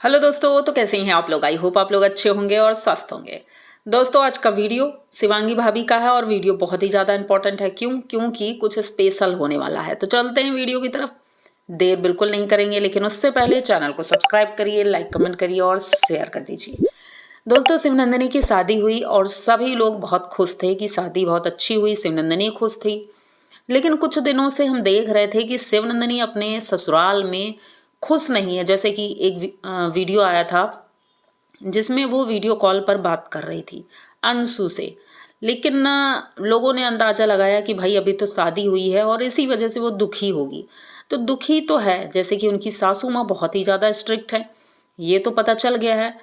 Hello दोस्तों, तो कैसे हैं आप लोग। आई होप आप लोग अच्छे होंगे और स्वस्थ होंगे। दोस्तों, आज का वीडियो शिवांगी भाभी का है और वीडियो बहुत ही ज़्यादा इंपॉर्टेंट है। क्योंकि कुछ स्पेशल होने वाला है। तो चलते हैं वीडियो की तरफ। देर बिल्कुल नहीं करेंगे, लेकिन उससे पहले चैनल को सब्सक्राइब करिए, लाइक कमेंट करिए और शेयर कर दीजिए। दोस्तों, शिवनंदिनी की शादी हुई और सभी लोग बहुत खुश थे कि शादी बहुत अच्छी हुई, शिवनंदिनी खुश थी। लेकिन कुछ दिनों से हम देख रहे थे कि शिवनंदिनी अपने ससुराल में खुश नहीं है। जैसे कि एक वीडियो आया था जिसमें वो वीडियो कॉल पर बात कर रही थी अंशु से। लेकिन लोगों ने अंदाजा लगाया कि भाई अभी तो शादी हुई है और इसी वजह से वो दुखी होगी। तो दुखी तो है, जैसे कि उनकी सासू माँ बहुत ही ज़्यादा स्ट्रिक्ट है, ये तो पता चल गया है।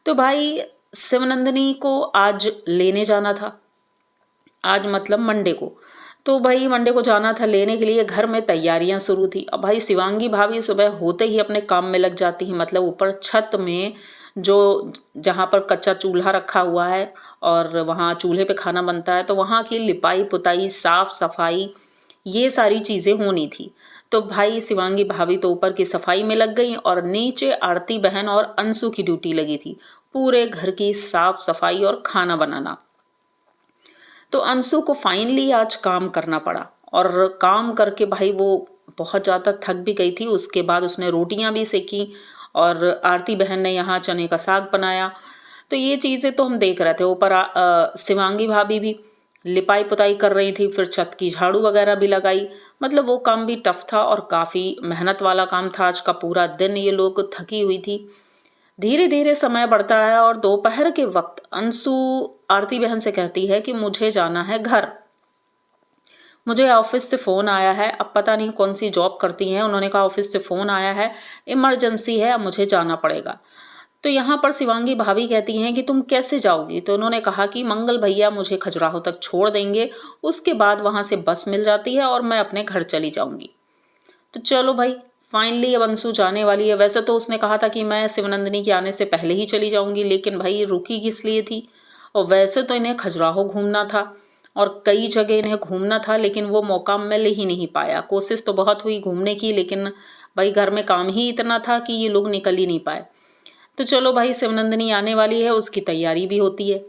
तो भाई शिवनंदिनी को आज लेने जाना था, आज मतलब मंडे को। तो भाई मंडे को जाना था लेने के लिए, घर में तैयारियां शुरू थी। अब भाई शिवांगी भाभी सुबह होते ही अपने काम में लग जाती है। मतलब ऊपर छत में जो जहाँ पर कच्चा चूल्हा रखा हुआ है और वहाँ चूल्हे पे खाना बनता है, तो वहाँ की लिपाई पुताई साफ सफाई ये सारी चीज़ें होनी थी। तो भाई शिवांगी भाभी तो ऊपर की सफाई में लग गई और नीचे आरती बहन और अंशु की ड्यूटी लगी थी, पूरे घर की साफ सफाई और खाना बनाना। तो अंशु को फाइनली आज काम करना पड़ा और काम करके भाई वो बहुत ज़्यादा थक भी गई थी। उसके बाद उसने रोटियां भी सेकी और आरती बहन ने यहाँ चने का साग बनाया। तो ये चीज़ें तो हम देख रहे थे। ऊपर शिवांगी भाभी भी लिपाई पुताई कर रही थी, फिर छत की झाड़ू वगैरह भी लगाई। मतलब वो काम भी टफ था और काफ़ी मेहनत वाला काम था। आज का पूरा दिन ये लोग थकी हुई थी। धीरे धीरे समय बढ़ता है और दोपहर के वक्त अंशु आरती बहन से कहती है कि मुझे जाना है घर, मुझे ऑफिस से फ़ोन आया है। अब पता नहीं कौन सी जॉब करती हैं, उन्होंने कहा ऑफिस से फ़ोन आया है, इमरजेंसी है, अब मुझे जाना पड़ेगा। तो यहाँ पर शिवांगी भाभी कहती हैं कि तुम कैसे जाओगी। तो उन्होंने कहा कि मंगल भैया मुझे खजुराहो तक छोड़ देंगे, उसके बाद वहाँ से बस मिल जाती है और मैं अपने घर चली जाऊँगी। तो चलो भाई, फाइनली अब अंशु जाने वाली है। वैसे तो उसने कहा था कि मैं शिवनंदिनी के आने से पहले ही चली जाऊंगी, लेकिन भाई रुकी किस लिए थी। और वैसे तो इन्हें खजुराहो घूमना था और कई जगह इन्हें घूमना था, लेकिन वो मौका मिल ही नहीं पाया। कोशिश तो बहुत हुई घूमने की, लेकिन भाई घर में काम ही इतना था कि ये लोग निकल ही नहीं पाए। तो चलो भाई, शिवनंदिनी आने वाली है, उसकी तैयारी भी होती है।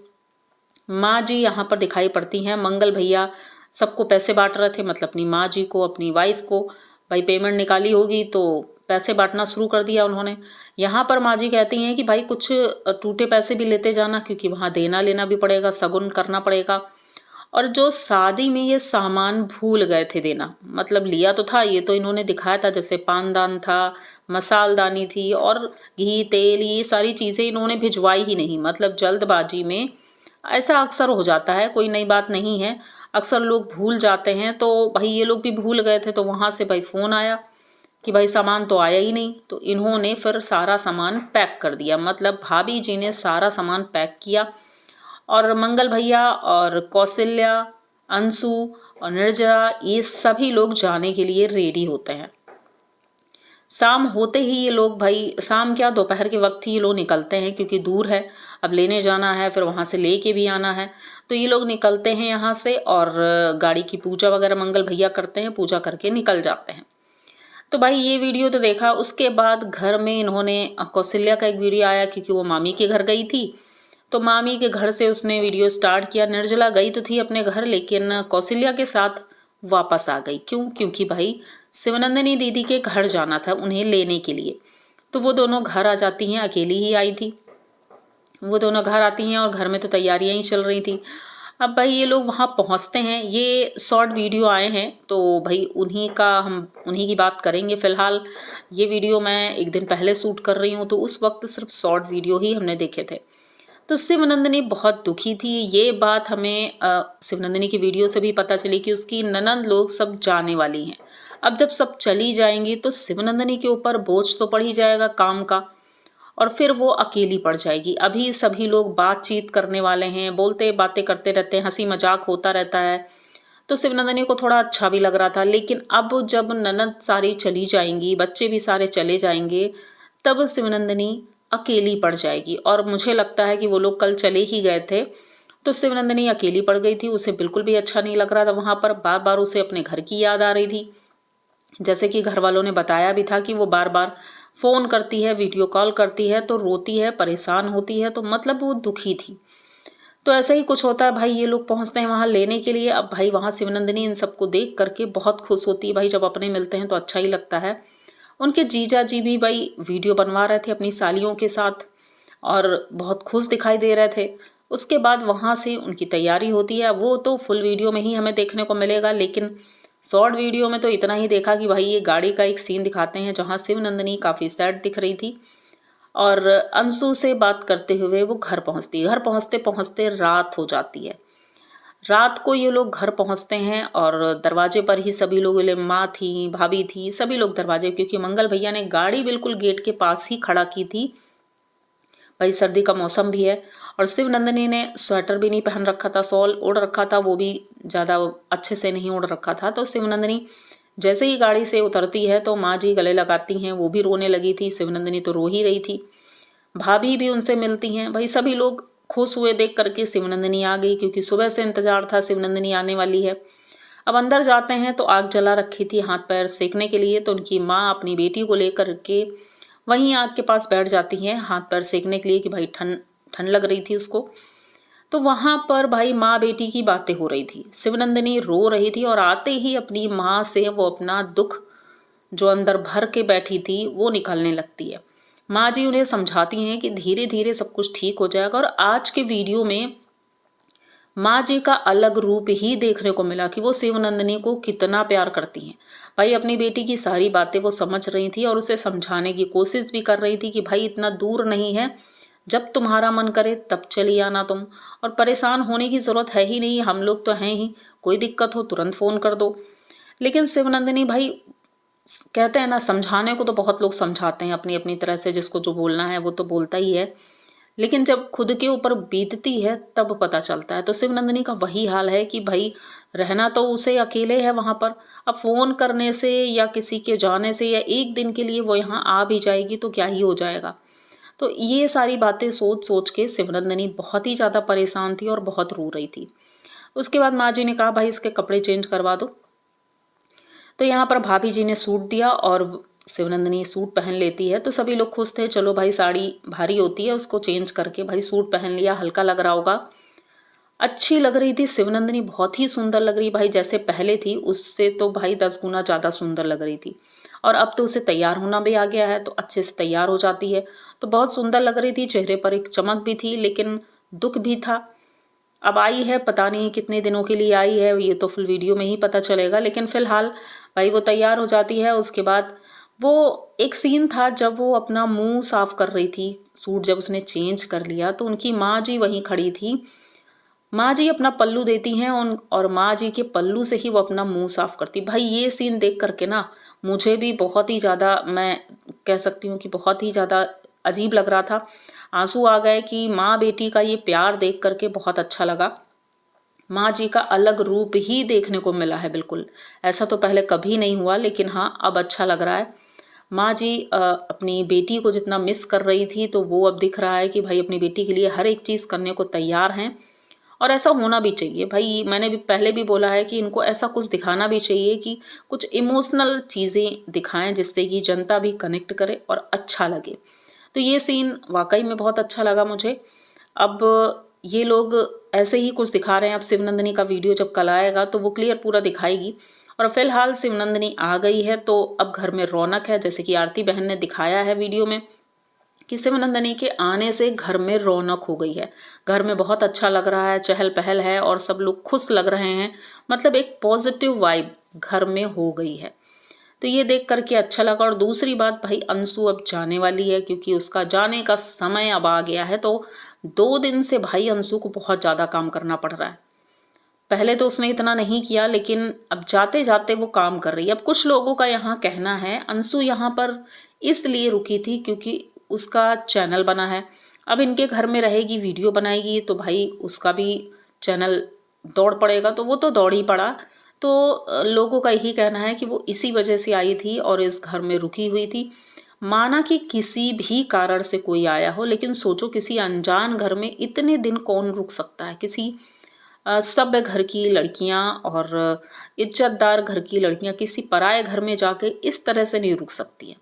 माँ जी यहाँ पर दिखाई पड़ती हैं। मंगल भैया सबको पैसे बांट रहे थे, मतलब अपनी माँ जी को, अपनी वाइफ को। भाई पेमेंट निकाली होगी तो पैसे बांटना शुरू कर दिया उन्होंने। यहाँ पर माँ जी कहती हैं कि भाई कुछ टूटे पैसे भी लेते जाना, क्योंकि वहाँ देना लेना भी पड़ेगा, शगुन करना पड़ेगा। और जो शादी में ये सामान भूल गए थे देना, मतलब लिया तो था, ये तो इन्होंने दिखाया था, जैसे पानदान था, मसालदानी थी और घी तेल, ये सारी चीज़ें इन्होंने भिजवाई ही नहीं। मतलब जल्दबाजी में ऐसा अक्सर हो जाता है, कोई नई बात नहीं है, अक्सर लोग भूल जाते हैं। तो भाई ये लोग भी भूल गए थे। तो वहाँ से भाई फ़ोन आया कि भाई सामान तो आया ही नहीं। तो इन्होंने फिर सारा सामान पैक कर दिया, मतलब भाभी जी ने सारा सामान पैक किया। और मंगल भैया और कौशल्या, अंशु और निर्जरा, ये सभी लोग जाने के लिए रेडी होते हैं। शाम होते ही ये लोग, भाई शाम क्या दोपहर के वक्त ही ये लोग निकलते हैं, क्योंकि दूर है, अब लेने जाना है, फिर वहाँ से लेके भी आना है। तो ये लोग निकलते हैं यहाँ से और गाड़ी की पूजा वगैरह मंगल भैया करते हैं, पूजा करके निकल जाते हैं। तो भाई ये वीडियो तो देखा। उसके बाद घर में इन्होंने, कौशल्या का एक वीडियो आया क्योंकि वो मामी के घर गई थी। तो मामी के घर से उसने वीडियो स्टार्ट किया। निर्जला गई तो थी अपने घर, लेकिन कौशल्या के साथ वापस आ गई। क्यों? क्योंकि भाई शिवनंदिनी दीदी के घर जाना था उन्हें लेने के लिए। तो वो दोनों घर आ जाती हैं, अकेली ही आई थी। वो दोनों घर आती हैं और घर में तो तैयारियां ही चल रही थी। अब भाई ये लोग वहाँ पहुँचते हैं, ये शॉर्ट वीडियो आए हैं, तो भाई हम उन्हीं की बात करेंगे फ़िलहाल। ये वीडियो मैं एक दिन पहले शूट कर रही हूँ, तो उस वक्त सिर्फ शॉर्ट वीडियो ही हमने देखे थे। तो शिवनंदिनी बहुत दुखी थी। ये बात हमें शिवनंदिनी की वीडियो से भी पता चली कि उसकी ननंद लोग सब जाने वाली हैं। अब जब सब चली जाएंगी तो शिवनंदिनी के ऊपर बोझ तो पड़ ही जाएगा काम का, और फिर वो अकेली पड़ जाएगी। अभी सभी लोग बातचीत करने वाले हैं, बोलते बातें करते रहते हैं, हंसी मजाक होता रहता है। तो शिवनंदिनी को थोड़ा अच्छा भी लग रहा था। लेकिन अब जब ननद सारी चली जाएंगी, बच्चे भी सारे चले जाएंगे, तब शिवनंदिनी अकेली पड़ जाएगी। और मुझे लगता है कि वो लोग कल चले ही गए थे, तो शिवनंदिनी अकेली पड़ गई थी। उसे बिल्कुल भी अच्छा नहीं लग रहा था। वहां पर बार बार उसे अपने घर की याद आ रही थी। जैसे कि घर वालों ने बताया भी था कि वो बार बार फ़ोन करती है, वीडियो कॉल करती है तो रोती है, परेशान होती है, तो मतलब वो दुखी थी। तो ऐसा ही कुछ होता है भाई, ये लोग पहुँचते हैं वहाँ लेने के लिए। अब भाई वहाँ शिवनंदिनी इन सबको देख करके बहुत खुश होती है भाई, जब अपने मिलते हैं तो अच्छा ही लगता है। उनके जीजा जी भी भाई वीडियो बनवा रहे थे अपनी सालियों के साथ और बहुत खुश दिखाई दे रहे थे। उसके बाद वहाँ से उनकी तैयारी होती है, वो तो फुल वीडियो में ही हमें देखने को मिलेगा, लेकिन शॉर्ट वीडियो में तो इतना ही देखा कि भाई ये गाड़ी का एक सीन दिखाते हैं जहाँ शिवनंदिनी काफ़ी सैड दिख रही थी और अंशु से बात करते हुए वो घर पहुँचती है। घर पहुँचते पहुँचते रात हो जाती है। रात को ये लोग घर पहुँचते हैं और दरवाजे पर ही सभी लोग, माँ थी, भाभी थी, सभी लोग दरवाजे, क्योंकि मंगल भैया ने गाड़ी बिल्कुल गेट के पास ही खड़ा की थी। भाई सर्दी का मौसम भी है और शिवनंदिनी ने स्वेटर भी नहीं पहन रखा था, शॉल ओढ़ रखा था, वो भी ज़्यादा अच्छे से नहीं ओढ़ रखा था। तो शिवनंदिनी जैसे ही गाड़ी से उतरती है तो माँ जी गले लगाती हैं, वो भी रोने लगी थी। शिवनंदिनी तो रो ही रही थी। भाभी भी उनसे मिलती हैं। भाई सभी लोग खुश हुए देख करके शिवनंदिनी आ गई, क्योंकि सुबह से इंतजार था शिवनंदिनी आने वाली है। अब अंदर जाते हैं तो आग जला रखी थी हाथ पैर सेकने के लिए, तो उनकी माँ अपनी बेटी को लेकर के वहीं आग के पास बैठ जाती हैं हाथ पैर सेकने के लिए, कि भाई ठंड ठंड लग रही थी उसको। तो वहां पर भाई माँ बेटी की बातें हो रही थी। शिवनंदिनी रो रही थी और आते ही अपनी माँ से वो अपना दुख जो अंदर भर के बैठी थी वो निकालने लगती है। माँ जी उन्हें समझाती हैं कि धीरे धीरे सब कुछ ठीक हो जाएगा। और आज के वीडियो में माँ जी का अलग रूप ही देखने को मिला कि वो शिवनंदिनी को कितना प्यार करती हैं। भाई अपनी बेटी की सारी बातें वो समझ रही थी और उसे समझाने की कोशिश भी कर रही थी कि भाई इतना दूर नहीं है, जब तुम्हारा मन करे तब चली आना तुम, और परेशान होने की जरूरत है ही नहीं, हम लोग तो हैं ही, कोई दिक्कत हो तुरंत फोन कर दो। लेकिन शिवनंदिनी भाई, कहते हैं ना, समझाने को तो बहुत लोग समझाते हैं अपनी अपनी तरह से, जिसको जो बोलना है वो तो बोलता ही है, लेकिन जब खुद के ऊपर बीतती है तब पता चलता है। तो शिवनंदिनी का वही हाल है कि भाई रहना तो उसे अकेले है वहां पर। अब फोन करने से या किसी के जाने से या एक दिन के लिए वो यहाँ आ भी जाएगी तो क्या ही हो जाएगा। तो ये सारी बातें सोच सोच के शिवनंदिनी बहुत ही ज्यादा परेशान थी और बहुत रो रही थी। उसके बाद माँ जी ने कहा भाई इसके कपड़े चेंज करवा दो। तो यहाँ पर भाभी जी ने सूट दिया और शिवनंदिनी सूट पहन लेती है। तो सभी लोग खुश थे, चलो भाई साड़ी भारी होती है, उसको चेंज करके भाई सूट पहन लिया, हल्का लग रहा होगा। अच्छी लग रही थी शिवनंदिनी, बहुत ही सुंदर लग रही भाई, जैसे पहले थी उससे तो भाई 10 गुना ज्यादा सुंदर लग रही थी। और अब तो उसे तैयार होना भी आ गया है तो अच्छे से तैयार हो जाती है, तो बहुत सुंदर लग रही थी। चेहरे पर एक चमक भी थी लेकिन दुख भी था। अब आई है, पता नहीं कितने दिनों के लिए आई है, ये तो फुल वीडियो में ही पता चलेगा, लेकिन फिलहाल भाई वो तैयार हो जाती है। उसके बाद वो एक सीन था जब वो अपना मुंह साफ कर रही थी, सूट जब उसने चेंज कर लिया तो उनकी माँ जी वहीं खड़ी थी। माँ जी अपना पल्लू देती हैं और माँ जी के पल्लू से ही वो अपना मुंह साफ करती। भाई ये सीन देख करके ना मुझे भी बहुत ही ज्यादा, मैं कह सकती हूँ कि बहुत ही ज्यादा अजीब लग रहा था। आंसू आ गए कि माँ बेटी का ये प्यार देख करके बहुत अच्छा लगा। माँ जी का अलग रूप ही देखने को मिला है बिल्कुल, ऐसा तो पहले कभी नहीं हुआ, लेकिन हाँ अब अच्छा लग रहा है। माँ जी अपनी बेटी को जितना मिस कर रही थी तो वो अब दिख रहा है कि भाई अपनी बेटी के लिए हर एक चीज़ करने को तैयार हैं। और ऐसा होना भी चाहिए भाई, मैंने भी पहले भी बोला है कि इनको ऐसा कुछ दिखाना भी चाहिए कि कुछ इमोशनल चीज़ें दिखाएं जिससे कि जनता भी कनेक्ट करे और अच्छा लगे। तो ये सीन वाकई में बहुत अच्छा लगा मुझे। अब ये लोग ऐसे ही कुछ दिखा रहे हैं, अब शिवनंदिनी का वीडियो जब कल आएगा तो वो क्लियर पूरा दिखाएगी। और फिलहाल शिवनंदिनी आ गई है तो अब घर में रौनक है, जैसे कि आरती बहन ने दिखाया है वीडियो में कि शिवनंदिनी के आने से घर में रौनक हो गई है। घर में बहुत अच्छा लग रहा है, चहल पहल है और सब लोग खुश लग रहे हैं, मतलब एक पॉजिटिव वाइब घर में हो गई है। तो ये देख करके अच्छा लगा। और दूसरी बात भाई, अंशु अब जाने वाली है, क्योंकि उसका जाने का समय अब आ गया है। तो 2 दिन से भाई अंशु को बहुत ज्यादा काम करना पड़ रहा है। पहले तो उसने इतना नहीं किया, लेकिन अब जाते जाते वो काम कर रही है। अब कुछ लोगों का यहाँ कहना है अंशु यहाँ पर इसलिए रुकी थी क्योंकि उसका चैनल बना है। अब इनके घर में रहेगी, वीडियो बनाएगी, तो भाई उसका भी चैनल दौड़ पड़ेगा, तो वो तो दौड़ ही पड़ा। तो लोगों का यही कहना है कि वो इसी वजह से आई थी और इस घर में रुकी हुई थी। माना कि किसी भी कारण से कोई आया हो, लेकिन सोचो किसी अनजान घर में इतने दिन कौन रुक सकता है। किसी सभ्य घर की लड़कियां और इज्जतदार घर की लड़कियां किसी पराये घर में जाके इस तरह से नहीं रुक सकती हैं।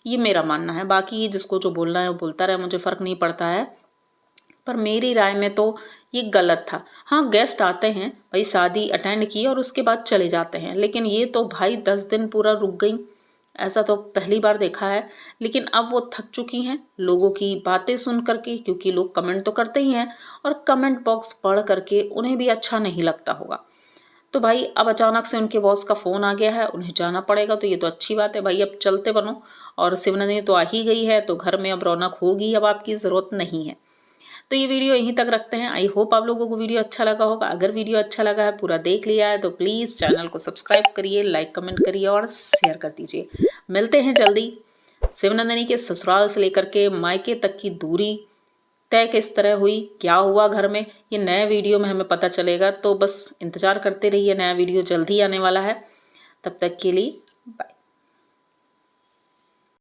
ये मेरा मानना है। बाकी जिसको जो बोलना है वो बोलता रहे, मुझे फ़र्क नहीं पड़ता है। पर मेरी राय में तो ये गलत था। हाँ, गेस्ट आते हैं भाई, शादी अटेंड की और उसके बाद चले जाते हैं, लेकिन ये तो भाई 10 दिन पूरा रुक गई, ऐसा तो पहली बार देखा है। लेकिन अब वो थक चुकी हैं लोगों की बातें सुन करके, क्योंकि लोग कमेंट तो करते ही हैं और कमेंट बॉक्स पढ़ करके उन्हें भी अच्छा नहीं लगता होगा। तो भाई अब अचानक से उनके बॉस का फ़ोन आ गया है, उन्हें जाना पड़ेगा, तो ये तो अच्छी बात है भाई, अब चलते बनो। और शिवनंदिनी तो आ ही गई है, तो घर में अब रौनक होगी, अब आपकी ज़रूरत नहीं है। तो ये वीडियो यहीं तक रखते हैं। आई होप आप लोगों को वीडियो अच्छा लगा होगा। अगर वीडियो अच्छा लगा है, पूरा देख लिया है, तो प्लीज़ चैनल को सब्सक्राइब करिए, लाइक कमेंट करिए और शेयर कर दीजिए। मिलते हैं जल्दी। शिवनंदिनी के ससुराल से लेकर के मायके तक की दूरी तय किस तरह हुई, क्या हुआ घर में, ये नए वीडियो में हमें पता चलेगा। तो बस इंतज़ार करते रहिए, नया वीडियो जल्द ही आने वाला है। तब तक के लिए